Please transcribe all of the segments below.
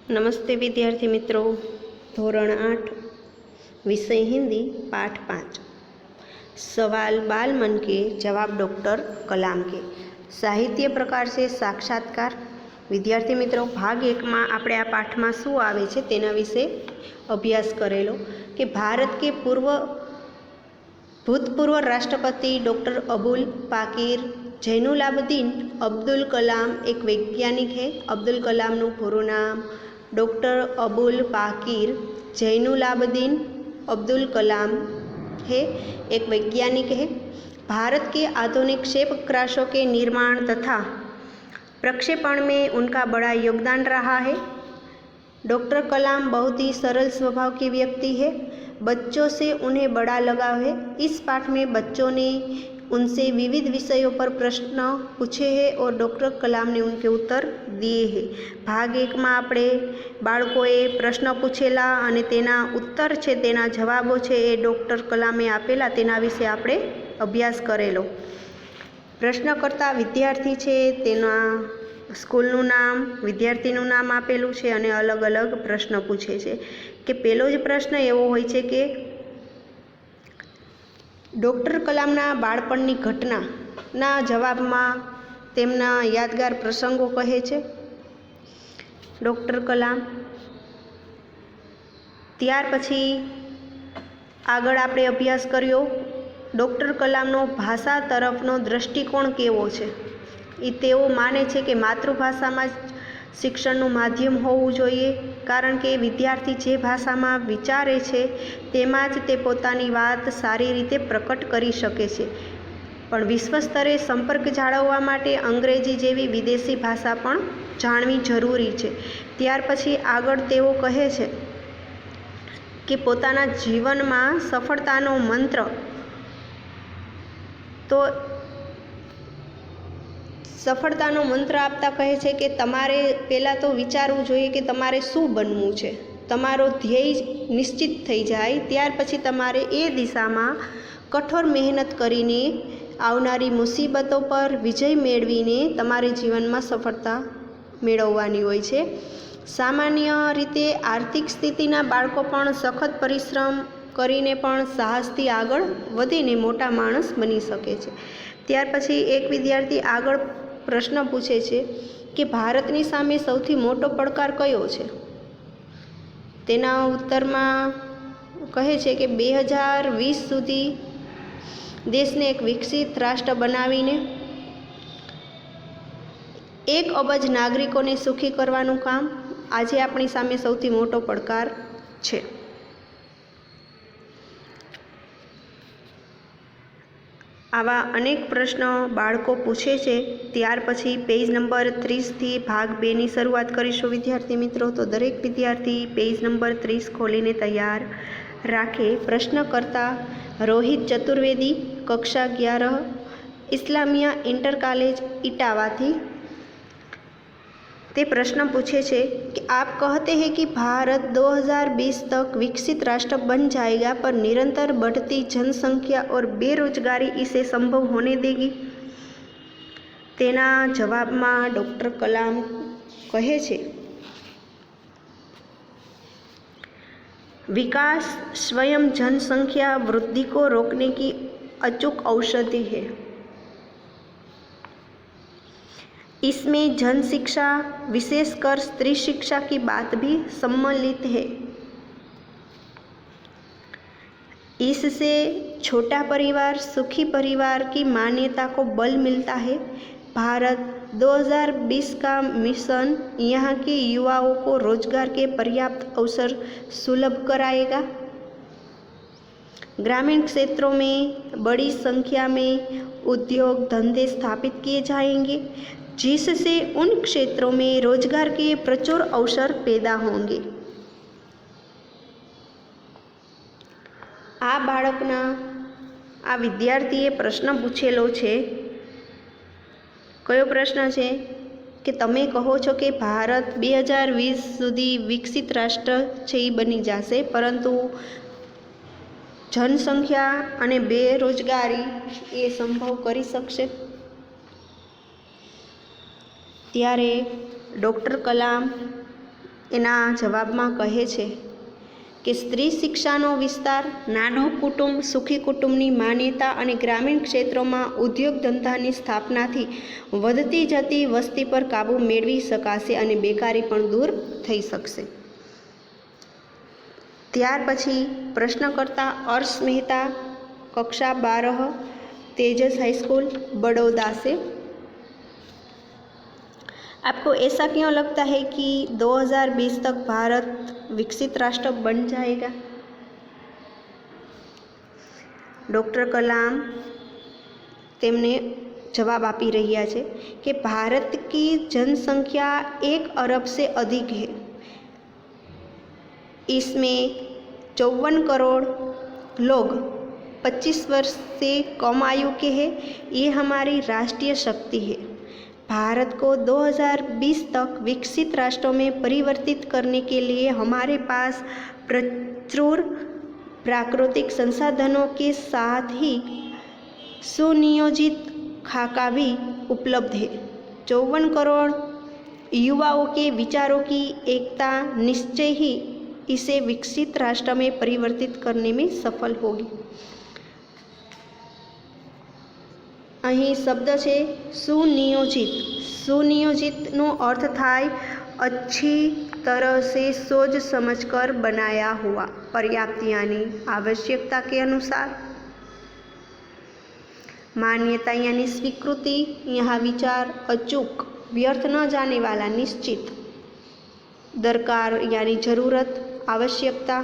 नमस्ते विद्यार्थी मित्रों। धोरण 8 विषय हिंदी पाठ 5 सवाल बाल मन के जवाब डॉक्टर कलाम के। साहित्य प्रकार से साक्षात्कार। विद्यार्थी मित्रों, भाग 1 में આપણે આ પાઠમાં શું આવે છે તેના વિશે અભ્યાસ કરેલો કે ભારત के भूतपूर्व राष्ट्रपति डॉक्टर अबुल पाकिर जैनुलाब्दीन अब्दुल कलाम एक वैज्ञानिक है। अब्दुल कलाम नु पूरुं नाम डॉक्टर अबुल पाकिर जैनुलाब्दीन अब्दुल कलाम है, एक वैज्ञानिक है। भारत के आधुनिक क्षेपणास्त्रों के निर्माण तथा प्रक्षेपण में उनका बड़ा योगदान रहा है। डॉक्टर कलाम बहुत ही सरल स्वभाव की व्यक्ति है। बच्चों से उन्हें बड़ा लगाव है। इस पाठ में बच्चों ने उनसे विविध विषयों पर प्रश्न पूछे हैं और डॉक्टर कलाम ने उनके उत्तर दिए हैं। भाग 1 में આપણે બાળકોએ પ્રશ્ન પૂછેલા અને તેના ઉત્તર છે, તેના જવાબો છે એ ડૉક્ટર કલામે આપેલા, તેના વિશે આપણે અભ્યાસ કરેલો। પ્રશ્નકર્તા વિદ્યાર્થી છે, તેના સ્કૂલનું નામ, વિદ્યાર્થીનું નામ આપેલું છે અને અલગ અલગ પ્રશ્ન પૂછે છે કે પહેલો જ પ્રશ્ન એવો હોય છે કે ડૉક્ટર કલામના બાળપણની ઘટનાના જવાબમાં તેમના યાદગાર પ્રસંગો કહે છે ડૉક્ટર કલામ। ત્યાર પછી આગળ આપણે અભ્યાસ કર્યો ડૉક્ટર કલામનો ભાષા તરફનો દૃષ્ટિકોણ કેવો છે। એ તેઓ માને છે કે માતૃભાષામાં જ શિક્ષણનું માધ્યમ હોવું જોઈએ, કારણ કે વિદ્યાર્થી જે ભાષામાં વિચારે છે તેમાં જ તે પોતાની વાત સારી રીતે પ્રકટ કરી શકે છે। પણ વિશ્વ સ્તરે સંપર્ક જાળવવા માટે અંગ્રેજી જેવી વિદેશી ભાષા પણ જાણવી જરૂરી છે। ત્યાર પછી આગળ તેઓ કહે છે કે પોતાના જીવનમાં સફળતાનો મંત્ર સફળતાનો મંત્ર આપતા કહે છે કે તમારે પહેલાં તો વિચારવું જોઈએ કે તમારે શું બનવું છે। તમારો ધ્યેય નિશ્ચિત થઈ જાય ત્યાર પછી તમારે એ દિશામાં કઠોર મહેનત કરીને આવનારી મુસીબતો પર વિજય મેળવીને તમારે જીવનમાં સફળતા મેળવવાની હોય છે। સામાન્ય રીતે આર્થિક સ્થિતિના બાળકો પણ સખત પરિશ્રમ કરીને પણ સાહસથી આગળ વધીને મોટા માણસ બની શકે છે। ત્યાર પછી એક વિદ્યાર્થી આગળ પ્રશ્ન પૂછે છે કે ભારતની સામે સૌથી મોટો પડકાર કયો છે। તેના ઉત્તરમાં કહે છે કે 2020 સુધી દેશને એક વિકસિત રાષ્ટ્ર બનાવીને 1 અબજ નાગરિકોને સુખી કરવાનું કામ આજે આપણી સામે સૌથી મોટો પડકાર છે। આવા અનેક પ્રશ્નો બાળકો પૂછે છે। ત્યાર પછી પેજ નંબર 30થી ભાગ 2ની શરૂઆત કરીશું વિદ્યાર્થી મિત્રો। તો દરેક વિદ્યાર્થી પેજ નંબર 30 ખોલીને તૈયાર રાખે। પ્રશ્નકર્તા રોહિત ચતુર્વેદી, કક્ષા 11, ઇસ્લામિયા ઇન્ટર कॉलेज इटावाથી તે પ્રશ્ન પૂછે છે कि आप कहते हैं कि भारत 2020 तक विकसित राष्ट्र बन जाएगा, पर निरंतर बढ़ती जनसंख्या और बेरोजगारी इसे संभव होने देगी। तेना जवाबમાં डॉक्टर कलाम कहे छे विकास स्वयं जनसंख्या वृद्धि को रोकने की अचूक औषधि है। इसमें जन शिक्षा, विशेषकर स्त्री शिक्षा की बात भी सम्मिलित है। इससे छोटा परिवार सुखी परिवार की मान्यता को बल मिलता है। भारत 2020 का मिशन यहाँ के युवाओं को रोजगार के पर्याप्त अवसर सुलभ कराएगा। ग्रामीण क्षेत्रों में बड़ी संख्या में उद्योग धंधे स्थापित किए जाएंगे, जिससे उन क्षेत्रों में रोजगार के प्रचुर अवसर पैदा होंगे। आ बाळकना आ विद्यार्थीए प्रश्न पूछेलो छे। कयो प्रश्न छे कि तमे कहो छो कि भारत 2020 सुधी विकसित राष्ट्र छे ई बनी जशे, परंतु जनसंख्या अने बेरोजगारी ए संभव करी शकशे। ત્યારે ડૉક્ટર કલામ એના જવાબમાં કહે છે કે સ્ત્રી શિક્ષાનો વિસ્તાર, નાનો કુટુંબ, સુખી કુટુંબની માન્યતા અને ગ્રામીણ ક્ષેત્રોમાં ઉદ્યોગ ધંધાની સ્થાપનાથી વધતી જતી વસ્તી પર કાબૂ મેળવી શકાશે અને બેકારી પણ દૂર થઈ શકશે. ત્યાર પછી પ્રશ્નકર્તા अर्श मेहता, कक्षा 12, तेजस हाई स्कूल, बड़ौदा से. आपको ऐसा क्यों लगता है कि 2020 तक भारत विकसित राष्ट्र बन जाएगा? डॉक्टर कलाम तेमने जवाब आपी रह्या छे कि भारत की जनसंख्या 1 अरब से अधिक है. इसमें 54 करोड़ लोग 25 वर्ष से कम आयु के हैं. ये हमारी राष्ट्रीय शक्ति है. भारत को 2020 तक विकसित राष्ट्रों में परिवर्तित करने के लिए हमारे पास प्रचुर प्राकृतिक संसाधनों के साथ ही सुनियोजित खाका भी उपलब्ध है. 54 करोड़ युवाओं के विचारों की एकता निश्चय ही इसे विकसित राष्ट्र में परिवर्तित करने में सफल होगी. અહીં શબ્દ છે સુનિયોજિત. સુનિયોજિતનો અર્થ થાય अच्छी तरह से सोच समझकर बनाया हुआ, पर्याप्त यानी आवश्यकता के अनुसार. मान्यता यानी स्वीकृति, यहाँ विचार अचूक, व्यर्थ न जाने वाला, निश्चित. दरकार यानी जरूरत, आवश्यकता.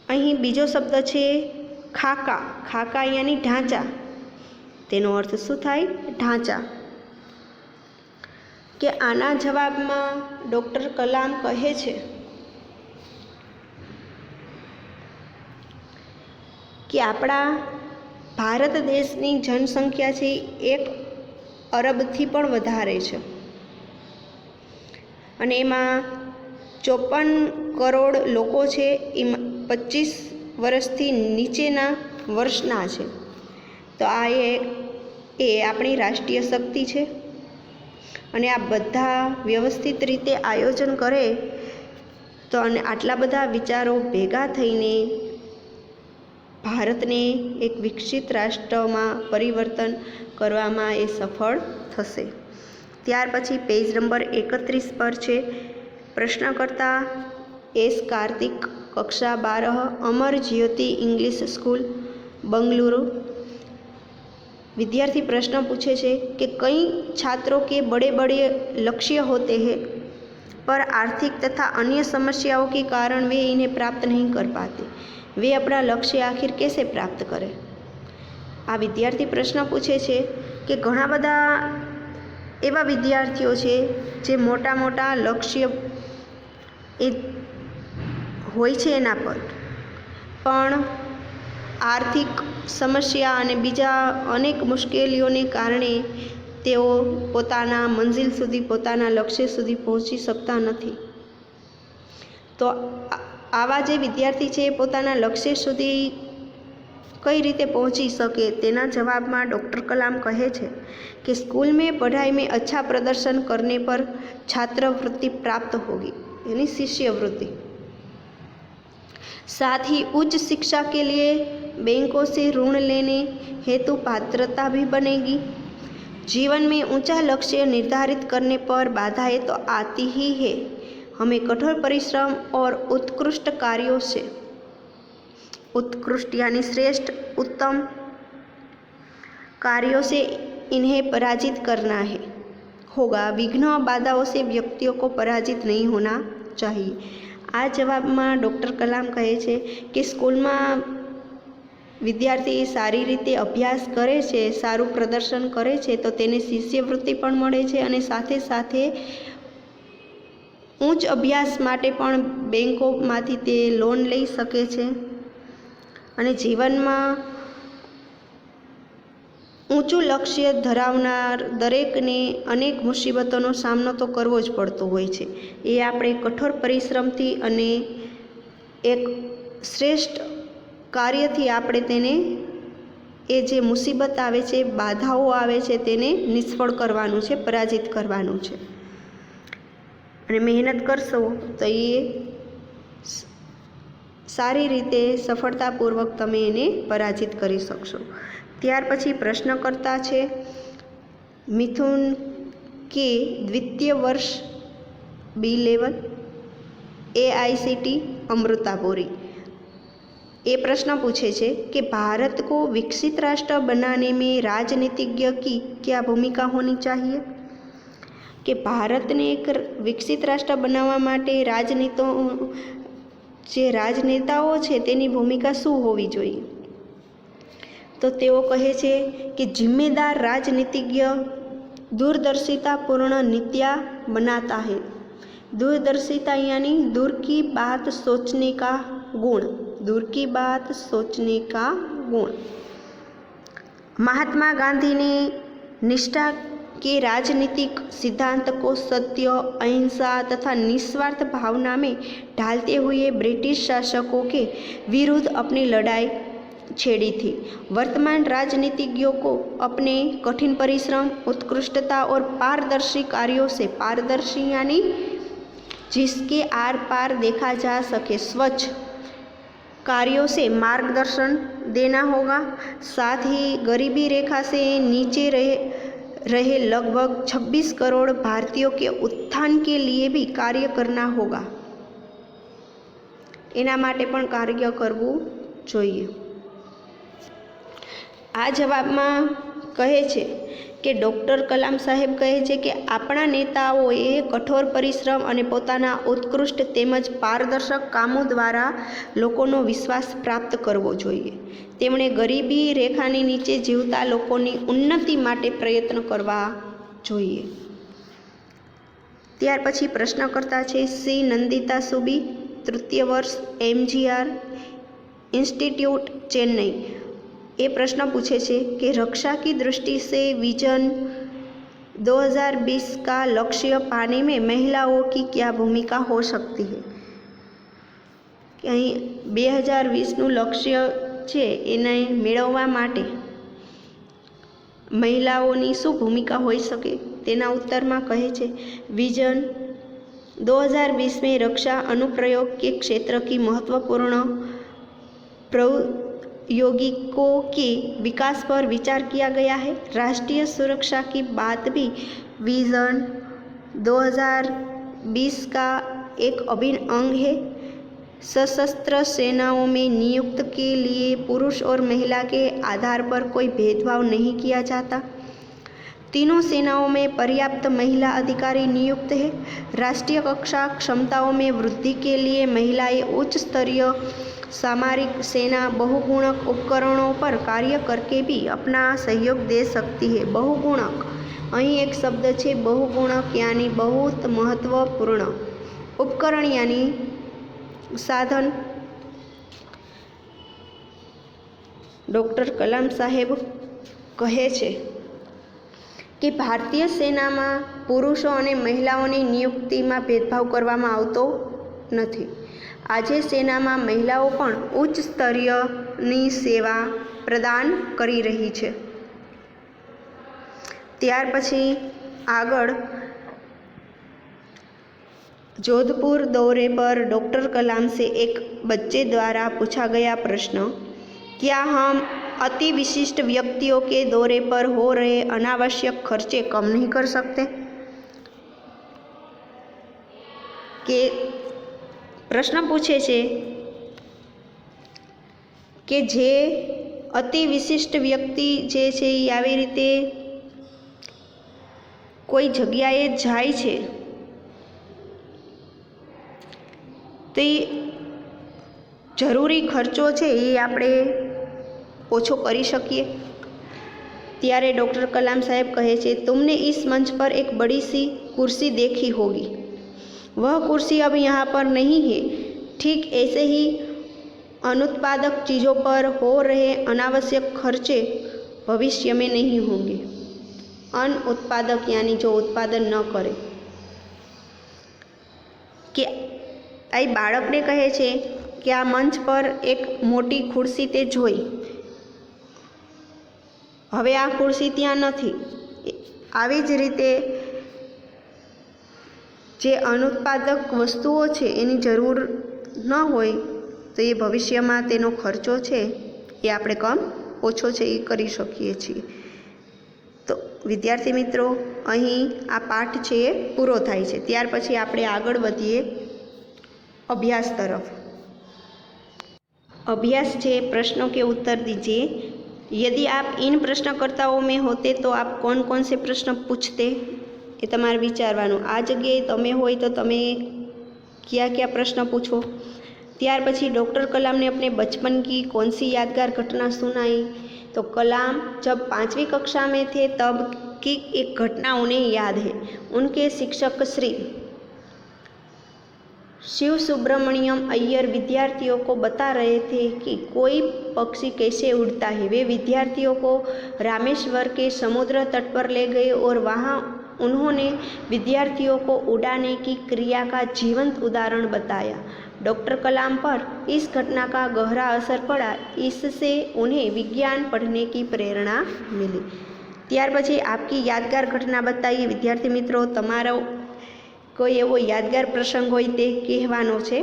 અહીં બીજો શબ્દ છે ખાકા. ખાકા यानी ढांचा. તેનો અર્થ શું થાય? ઢાંચા. કે આના જવાબમાં ડૉક્ટર કલામ કહે છે કે આપણા ભારત દેશની જનસંખ્યા છે 1 અરબથી પણ વધારે છે અને એમાં 54 કરોડ લોકો છે એ 25 વર્ષથી નીચેના વર્ષના છે. તો આ એ આપણી રાષ્ટ્રીય શક્તિ છે અને આ બધા વ્યવસ્થિત રીતે આયોજન કરે તો અને આટલા બધા વિચારો ભેગા થઈને ભારતને એક વિકસિત રાષ્ટ્રમાં પરિવર્તન કરવામાં એ સફળ થશે. ત્યાર પછી પેજ નંબર 31 પર છે પ્રશ્નકર્તા એસ કાર્તિક, कक्षा 12, अमर ज्योति इंग्लिश स्कूल, बंगलुरु. विद्यार्थी प्रश्न पूछे छे कि कई छात्रों के बड़े बड़े लक्ष्य होते हैं पर आर्थिक तथा अन्य समस्याओं के कारण वे इन्हें प्राप्त नहीं कर पाते. वे अपना लक्ष्य आखिर कैसे प्राप्त करें? आ विद्यार्थी प्रश्न पूछे छे कि घणा बधा एवा विद्यार्थीओ छे जे मोटा मोटा लक्ष्य હોય છે એના પર, પણ આર્થિક સમસ્યા અને બીજા અનેક મુશ્કેલીઓને કારણે તેઓ પોતાના મંજિલ સુધી, પોતાના લક્ષ્ય સુધી પહોંચી શકતા નથી. તો આવા જે વિદ્યાર્થી છે પોતાના લક્ષ્ય સુધી કઈ રીતે પહોંચી શકે તેના જવાબમાં ડૉક્ટર કલામ કહે છે કે સ્કૂલ में पढ़ाई में अच्छा प्रदर्शन करने पर छात्रवृत्ति प्राप्त होगी, यानी शिष्यवृत्ति. साथ ही उच्च शिक्षा के लिए बैंकों से ऋण लेने हेतु पात्रता भी बनेगी. जीवन में ऊंचा लक्ष्य निर्धारित करने पर बाधाएं तो आती ही है. हमें कठोर परिश्रम और उत्कृष्ट कार्यों से, उत्कृष्ट यानी श्रेष्ठ, उत्तम कार्यों से इन्हें पराजित करना है होगा. विघ्न बाधाओं से व्यक्तियों को पराजित नहीं होना चाहिए. आ जवाबમાં ડૉક્ટર કલામ કહે છે કે સ્કૂલમાં વિદ્યાર્થી સારી રીતે અભ્યાસ કરે છે, સારું પ્રદર્શન કરે છે તો તેને શિષ્યવૃત્તિ પણ મળે છે અને સાથે સાથે ઉચ્ચ અભ્યાસ માટે પણ બેંકોમાંથી તે લોન લઈ શકે છે અને જીવનમાં ઊંચું લક્ષ્ય ધરાવનાર દરેકને અનેક મુસીબતોનો સામનો તો કરવો જ પડતો હોય છે. એ આપણે કઠોર પરિશ્રમથી અને એક શ્રેષ્ઠ કાર્યથી આપણે તેને એ જે મુસીબત આવે છે, બાધાઓ આવે છે તેને નિષ્ફળ કરવાનું છે, પરાજિત કરવાનું છે. અને મહેનત કરશો તો એ સારી રીતે સફળતાપૂર્વક તમે એને પરાજિત કરી શકશો. ત્યાર પછી પ્રશ્નકર્તા છે મિથુન કે દ્વિતીય વર્ષ બી લેવલ AICT अमृतापुरी. ये प्रश्न पूछे छे कि भारत को विकसित राष्ट्र बनाने में राजनीतिज्ञ की क्या भूमिका होनी चाहिए. कि भारत ने एक विकसित राष्ट्र बनावा माटे राजनेताओं छे तेनी भूमिका शुं होवी जोईए. तो तेओ कहे छे कि जिम्मेदार राजनीतिज्ञ दूरदर्शितापूर्ण नीतियाँ बनाता है. दूरदर्शिता यानी दूर की बात सोचने का गुण. दूर की बात सोचने का गुण. महात्मा गांधी ने निष्ठा के राजनीतिक सिद्धांत को सत्य, अहिंसा तथा निस्वार्थ भावना में ढालते हुए ब्रिटिश शासकों के विरुद्ध अपनी लड़ाई छेड़ी थी. वर्तमान राजनीतिज्ञों को अपने कठिन परिश्रम, उत्कृष्टता और पारदर्शी कार्यों से, पारदर्शी यानी जिसके आर पार देखा जा सके, स्वच्छ कार्यों से मार्गदर्शन देना होगा. साथ ही गरीबी रेखा से नीचे रहे लगभग 26 करोड़ भारतीयों के उत्थान के लिए भी कार्य करना होगा. एना माटे पण कार्य करवू जोईए. आ जवाबमां कहे छे कि डॉक्टर कलाम साहेब कहे छे कि आपणा नेताओए कठोर परिश्रम अने पोताना उत्कृष्ट तेमज पारदर्शक कामों द्वारा लोकोनो विश्वास प्राप्त करवो जोईए. तेमणे गरीबी रेखानी नीचे जीवता लोकोनी उन्नति माटे प्रयत्न करवा जोईए. त्यार पछी प्रश्नकर्ता छे श्री नंदिता सुबी, तृतीय वर्ष MGR इंस्टीट्यूट चेन्नई. ये प्रश्न पूछे छे कि रक्षा की दृष्टि से विजन 2020 का लक्ष्य पाने में महिलाओं की क्या भूमिका हो सकती है. कि अहीं 2020 लक्ष्य छे एने मेळववा माटे महिलाओनी शुं भूमिका होई शके. तेना उत्तरमां कहे छे विजन 2020 में रक्षा अनुप्रयोग के क्षेत्र की महत्वपूर्ण प्रौद्योगिकों के विकास पर विचार किया गया है. राष्ट्रीय सुरक्षा की बात भी विजन 2020 का एक अभिन्न अंग है. सशस्त्र सेनाओं में नियुक्त के लिए पुरुष और महिला के आधार पर कोई भेदभाव नहीं किया जाता. तीनों सेनाओं में पर्याप्त महिला अधिकारी नियुक्त है. राष्ट्रीय कक्षा क्षमताओं में वृद्धि के लिए महिलाएं उच्च स्तरीय सामरिक सेना बहुगुणक उपकरणों पर कार्य करके भी अपना सहयोग दे सकती है. बहुगुणक અહીં एक शब्द है बहुगुणक यानी बहुत महत्वपूर्ण. उपकरण यानी साधन. डॉक्टर कलाम साहेब कहे छे कि भारतीय सेना में पुरुषों और महिलाओं की नियुक्ति में भेदभाव करवामां आवतो नथी. आजे सेना में महिलाओं पण उच्च स्तरीय सेवा प्रदान करी रही है. त्यार पछी आगळ जोधपुर दौरे पर डॉक्टर कलाम से एक बच्चे द्वारा पूछा गया प्रश्न, क्या हम अति विशिष्ट व्यक्तियों के दौरे पर हो रहे अनावश्यक खर्चे कम नहीं कर सकते. के प्रश्न पूछे छे कि जे अति विशिष्ट व्यक्ति जे छे ई आवी रीते कोई जग्याए जाय छे तो जरूरी खर्चो छे ए आपणे ओछो करी शकीए. त्यारे डॉक्टर कलाम साहेब कहे छे तुमने इस मंच पर एक बड़ी सी कुर्सी देखी होगी. वह कुर्सी अब यहाँ पर नहीं है. ठीक ऐसे ही अनुत्पादक चीज़ों पर हो रहे अनावश्यक खर्चे भविष्य में नहीं होंगे. अनुत्पादक यानी जो उत्पादन न करे. कि आई बाळकने कहे छे कि आ मंच पर एक मोटी खुर्सी ते जोई, हवे आ खुर्सी त्यां नथी. आवी ज रीते જે અનુત્પાદક વસ્તુઓ છે એની જરૂર ન હોય તો એ ભવિષ્યમાં તેનો ખર્ચો છે એ આપણે ઓછો છે એ કરી શકીએ છીએ. તો વિદ્યાર્થી મિત્રો, અહીં આ પાઠ છે એ પૂરો થાય છે. ત્યાર પછી આપણે આગળ વધીએ अभ्यास तरफ. अभ्यास है प्रश्नों के उत्तर दीजिए. यदि आप इन प्रश्नकर्ताओं में होते तो आप कौन कौन से प्रश्न पूछते ये तमारे विचारवानुं. आ जग्याए तमे होय तो तमे क्या क्या प्रश्न पूछो. त्यार पछी डॉक्टर कलाम ने अपने बचपन की कौन सी यादगार घटना सुनाई. तो कलाम जब 5वीं कक्षा में थे तब की एक घटना उन्हें याद है. उनके शिक्षक श्री शिव सुब्रमण्यम अय्यर विद्यार्थियों को बता रहे थे कि कोई पक्षी कैसे उड़ता है. वे विद्यार्थियों को रामेश्वर के समुद्र तट पर ले गए और वहाँ उन्होंने विद्यार्थियों को उड़ाने की क्रिया का जीवंत उदाहरण बताया. डॉक्टर कलाम पर इस घटना का गहरा असर पड़ा. इससे उन्हें विज्ञान पढ़ने की प्रेरणा मिली. त्यार पछी आपकी यादगार घटना बताइए. विद्यार्थी मित्रों, तमारो कोई एवो यादगार प्रसंग होय ते कहेवानो छे.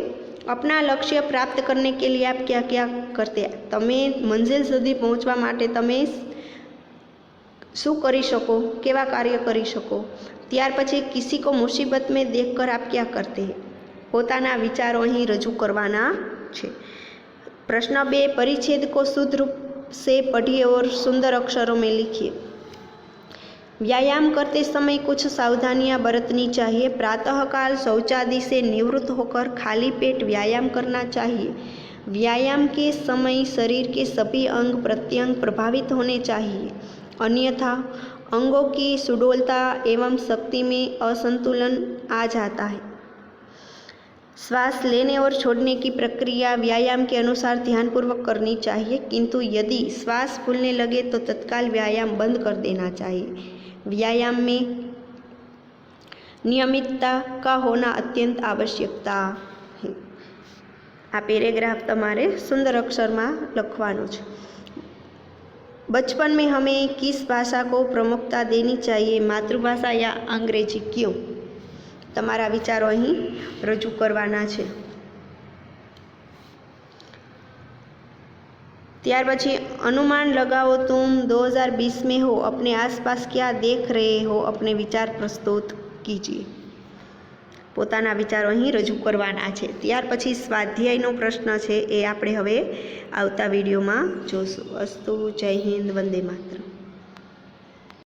अपना लक्ष्य प्राप्त करने के लिए आप क्या क्या करते. तमे मंजिल सुधी पहोंचवा माटे तमे शुं करी शको, केवा कार्य करी शको. त्यार पछी किसी को मुसीबत में देखकर आप क्या करते हैं. पोताना विचारों अहीं रजू करवाना छे. प्रश्न 2, परिच्छेद को शुद्ध रूप से पढ़िए और सुंदर अक्षरों में लिखिए. व्यायाम करते समय कुछ सावधानियां बरतनी चाहिए. प्रातःकाल शौचादि से निवृत्त होकर खाली पेट व्यायाम करना चाहिए. व्यायाम के समय शरीर के सभी अंग प्रत्यंग प्रभावित होने चाहिए, अन्यथा अंगों की सुडौलता एवं शक्ति में असंतुलन आ जाता है. श्वास लेने और छोड़ने की प्रक्रिया व्यायाम के अनुसार ध्यानपूर्वक करनी चाहिए, किंतु यदि श्वास फूलने लगे तो तत्काल व्यायाम बंद कर देना चाहिए. व्यायाम में नियमितता का होना अत्यंत आवश्यकता है. आ पैराग्राफ तमारे सुंदर अक्षर में लखवानो छे. बचपन में हमें किस भाषा को प्रमुखता देनी चाहिए, मातृभाषा या अंग्रेजी, क्यों? तमारा विचारो अहीं रजू करवाना छे. त्यार पछी अनुमान लगाओ तुम 2020 में हो, अपने आसपास क्या देख रहे हो, अपने विचार प्रस्तुत कीजिए. पोताना विचारो अहीं रजू करवाना छे. त्यार पछी स्वाध्यायनो प्रश्न छे ए आपणे हवे आवता विडियोमां जोशुं. अस्तु. जय हिंद. वंदे मातरम.